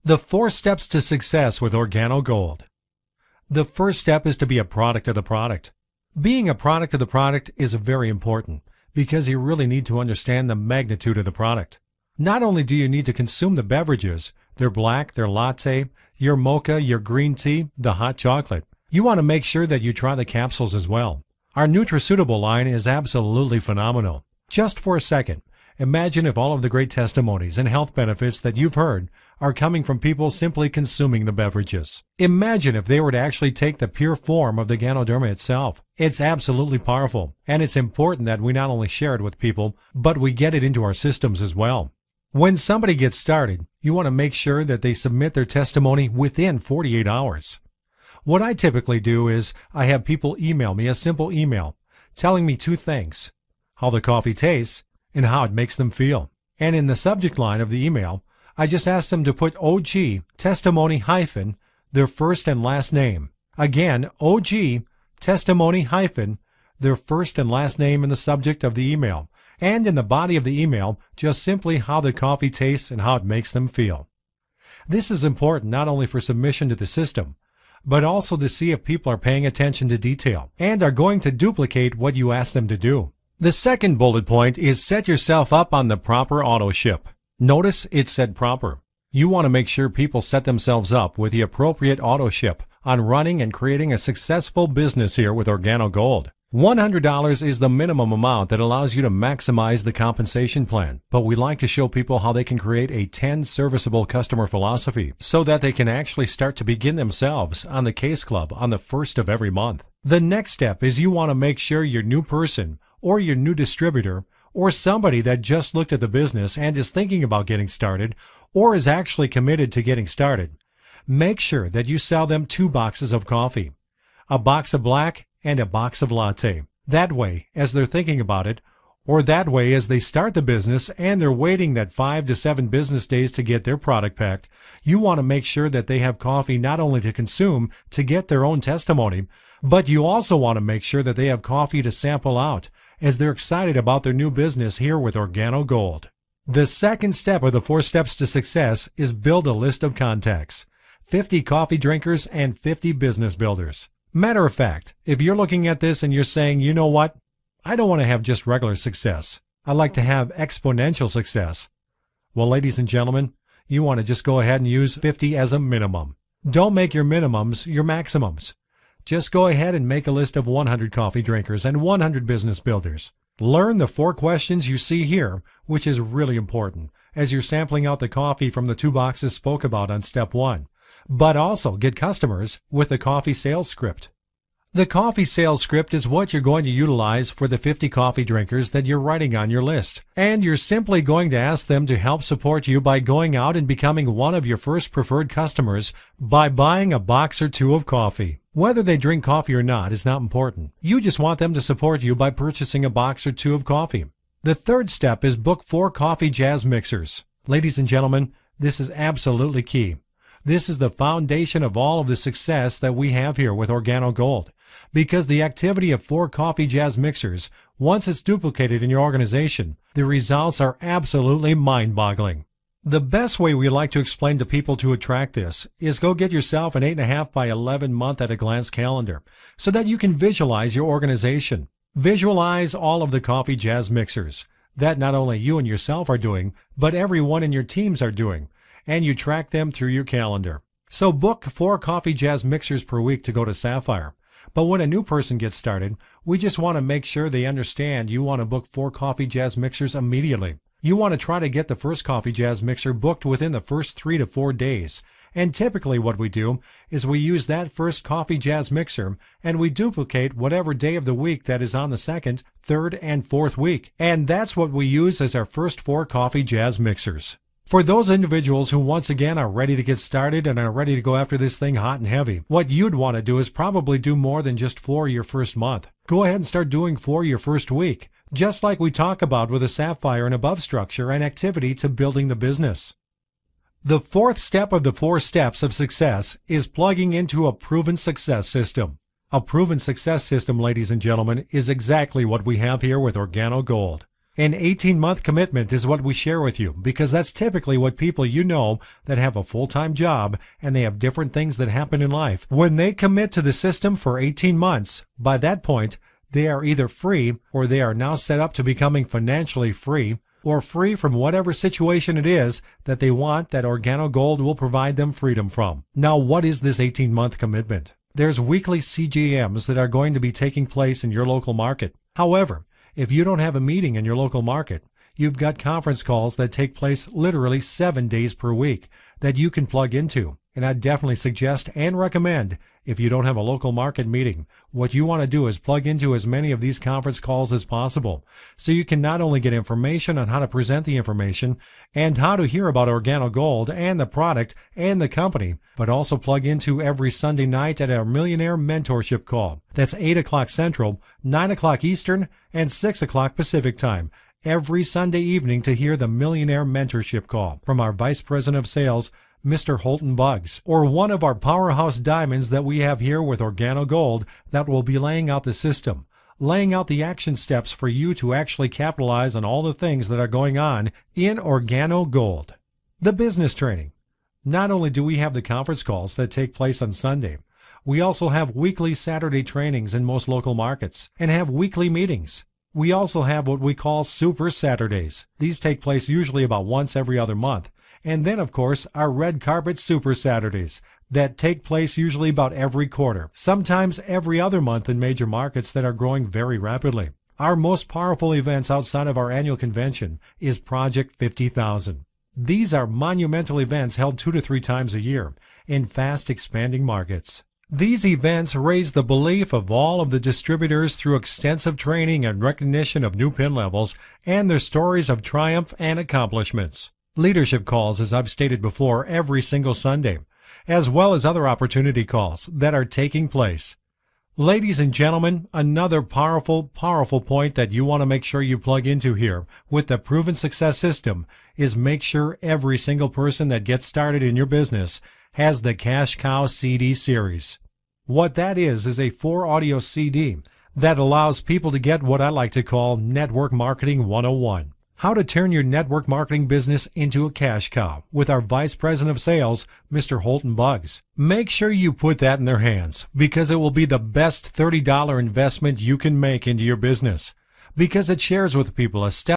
The 4 steps to success with OrGano Gold. The first step is to be a product of the product. Being a product of the product is very important because you really need to understand the magnitude of the product. Not only do you need to consume the beverages, their black, their latte, your mocha, your green tea, the hot chocolate, you want to make sure that you try the capsules as well. Our Nutraceutible line is absolutely phenomenal. Just for a second, imagine if all of the great testimonies and health benefits that you've heard are coming from people simply consuming the beverages. Imagine if they were to actually take the pure form of the Ganoderma itself. It's absolutely powerful, and it's important that we not only share it with people, but we get it into our systems as well. When somebody gets started, you want to make sure that they submit their testimony within 48 hours. What I typically do is I have people email me a simple email telling me 2 things: how the coffee tastes and how it makes them feel. And in the subject line of the email, I just ask them to put OG testimony hyphen their first and last name. Again, OG testimony hyphen their first and last name in the subject of the email. And in the body of the email, just simply how the coffee tastes and how it makes them feel. This is important not only for submission to the system, but also to see if people are paying attention to detail and are going to duplicate what you ask them to do. The second bullet point is set yourself up on the proper auto ship. Notice it said proper. You want to make sure people set themselves up with the appropriate auto ship on running and creating a successful business here with OrGano Gold. $100 is the minimum amount that allows you to maximize the compensation plan, but we like to show people how they can create a 10 serviceable customer philosophy so that they can actually start to begin themselves on the Case Club on the 1st of every month. The next step is you want to make sure your new person or your new distributor or somebody that just looked at the business and is thinking about getting started or is actually committed to getting started, make sure that you sell them 2 boxes of coffee, a box of black and a box of latte. That way, as they're thinking about it, or that way as they start the business and they're waiting that 5 to 7 business days to get their product packed, you want to make sure that they have coffee not only to consume to get their own testimony, but you also want to make sure that they have coffee to sample out as they're excited about their new business here with OrGano Gold. The second step of the 4 steps to success is build a list of contacts. 50 coffee drinkers and 50 business builders. Matter of fact, if you're looking at this and you're saying, you know what, I don't want to have just regular success. I like to have exponential success. Well, ladies and gentlemen, you want to just go ahead and use 50 as a minimum. Don't make your minimums your maximums. Just go ahead and make a list of 100 coffee drinkers and 100 business builders. Learn the 4 questions you see here, which is really important as you're sampling out the coffee from the 2 boxes spoke about on step 1. But also get customers with the coffee sales script. The coffee sales script is what you're going to utilize for the 50 coffee drinkers that you're writing on your list. And you're simply going to ask them to help support you by going out and becoming one of your first preferred customers by buying a box or 2 of coffee. Whether they drink coffee or not is not important. You just want them to support you by purchasing a box or 2 of coffee. The third step is book 4 coffee jazz mixers. Ladies and gentlemen, this is absolutely key. This is the foundation of all of the success that we have here with OrGano Gold, because the activity of 4 coffee jazz mixers, once it's duplicated in your organization, the results are absolutely mind-boggling. The best way we like to explain to people to attract this is go get yourself an 8.5 by 11 month at a glance calendar so that you can visualize your organization. Visualize all of the coffee jazz mixers that not only you and yourself are doing, but everyone in your teams are doing, and you track them through your calendar. So book 4 coffee jazz mixers per week to go to Sapphire. But when a new person gets started, we just want to make sure they understand you want to book 4 coffee jazz mixers immediately. You want to try to get the first coffee jazz mixer booked within the first 3 to 4 days. And typically what we do is we use that first coffee jazz mixer and we duplicate whatever day of the week that is on the 2nd, 3rd, and 4th week. And that's what we use as our first 4 coffee jazz mixers. For those individuals who once again are ready to get started and are ready to go after this thing hot and heavy, what you'd want to do is probably do more than just 4 your first month. Go ahead and start doing 4 your first week, just like we talk about with a Sapphire and above structure and activity to building the business. The 4th step of the 4 steps of success is plugging into a proven success system. A proven success system, ladies and gentlemen, is exactly what we have here with OrGano Gold. An 18-month commitment is what we share with you because that's typically what people you know that have a full-time job and they have different things that happen in life. When they commit to the system for 18 months, by that point, they are either free or they are now set up to becoming financially free or free from whatever situation it is that they want that OrGano Gold will provide them freedom from. Now, what is this 18-month commitment? There's weekly CGMs that are going to be taking place in your local market. However, if you don't have a meeting in your local market, you've got conference calls that take place literally 7 days per week that you can plug into. And I definitely suggest and recommend, if you don't have a local market meeting, what you want to do is plug into as many of these conference calls as possible so you can not only get information on how to present the information and how to hear about OrGano Gold and the product and the company, but also plug into every Sunday night at our Millionaire Mentorship Call. That's 8 o'clock Central, 9 o'clock Eastern, and 6 o'clock Pacific Time every Sunday evening to hear the Millionaire Mentorship Call from our Vice President of Sales, Mr. Holton Buggs, or one of our powerhouse diamonds that we have here with OrGano Gold that will be laying out the system, laying out the action steps for you to actually capitalize on all the things that are going on in OrGano Gold. The business training. Not only do we have the conference calls that take place on Sunday, we also have weekly Saturday trainings in most local markets and have weekly meetings. We also have what we call Super Saturdays. These take place usually about once every other month. And then, of course, our Red Carpet Super Saturdays that take place usually about every quarter, sometimes every other month in major markets that are growing very rapidly. Our most powerful events outside of our annual convention is Project 50,000. These are monumental events held 2 to 3 times a year in fast expanding markets. These events raise the belief of all of the distributors through extensive training and recognition of new pin levels and their stories of triumph and accomplishments. Leadership calls, as I've stated before, every single Sunday, as well as other opportunity calls that are taking place. Ladies and gentlemen, another powerful point that you want to make sure you plug into here with the Proven Success System is make sure every single person that gets started in your business has the Cash Cow CD series. What that is a 4-audio CD that allows people to get what I like to call Network Marketing 101. How to turn your network marketing business into a cash cow with our Vice President of Sales, Mr. Holton Buggs. Make sure you put that in their hands because it will be the best $30 investment you can make into your business because it shares with people a step